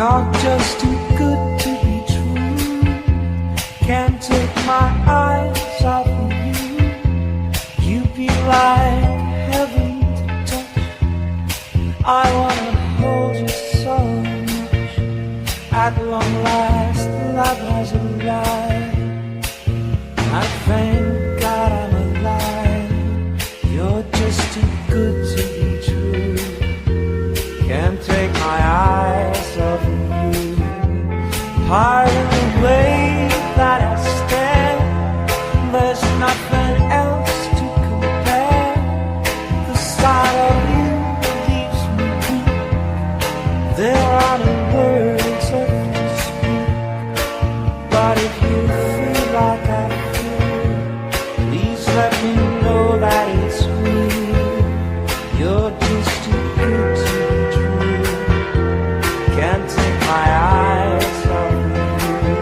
You're just too good to be true. Can't take my eyes off of you. You'd be like heaven to touch. I wanna hold you so much. At long last, love has arrived. I thank God I'm alive. You're just too good to be true. Can't take my eyes off of you. Pardon the way that I stand. There's nothing else to compare. The sight of you leaves me weak. There are no words left to speak. But if you feel like I feel, please let me know that it's real. You're just too good to be true. Can't take my eyes off of you.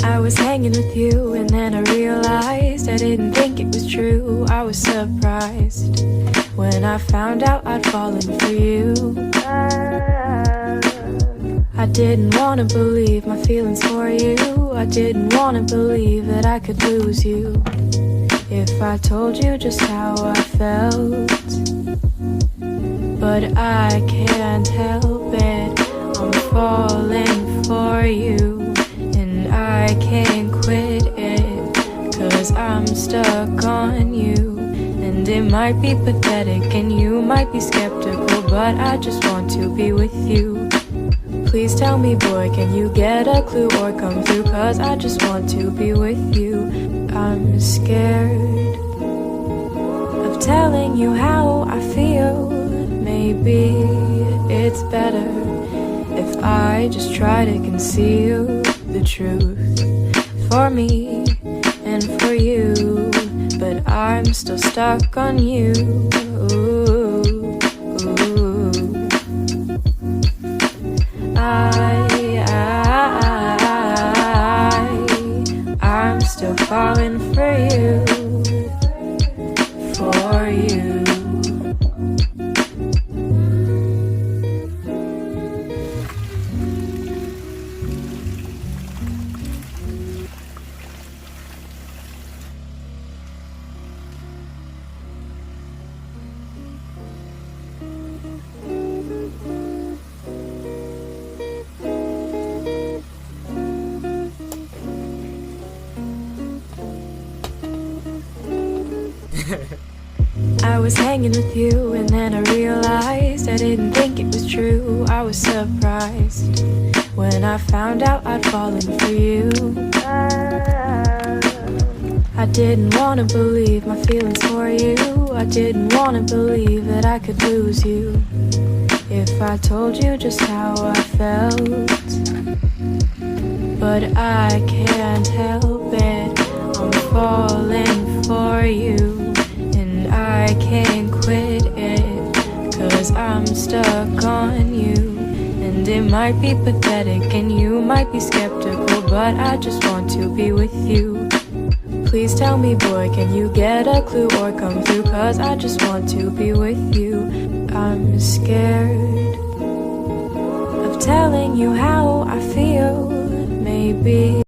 I was hanging with you and then I realized I didn't think it was true. I was surprised when I found out I'd fallen for you. I didn't wanna believe my feelings for you. I didn't wanna believe that I could lose you if I told you just how I felt. But I can't help it, I'm falling for you. I can't quit it, 'cause I'm stuck on you. And it might be pathetic and you might be skeptical, but I just want to be with you. Please tell me, boy, can you get a clue or come through? 'Cause I just want to be with you. I'm scared of telling you how I feel. Maybe it's better if I just try to conceal the truth for me and for you, but I'm still stuck on you. I'm still falling for you, for you. I was hanging with you and then I realized I didn't think it was true. I was surprised when I found out I'd fallen for you. I didn't wanna believe my feelings for you. I didn't wanna believe that I could lose you if I told you just how I felt. But I can't help it, I'm falling for you. I can't quit it, 'cause I'm stuck on you. And it might be pathetic and you might be skeptical, but I just want to be with you. Please tell me, boy, can you get a clue or come through? 'Cause I just want to be with you. I'm scared of telling you how I feel. Maybe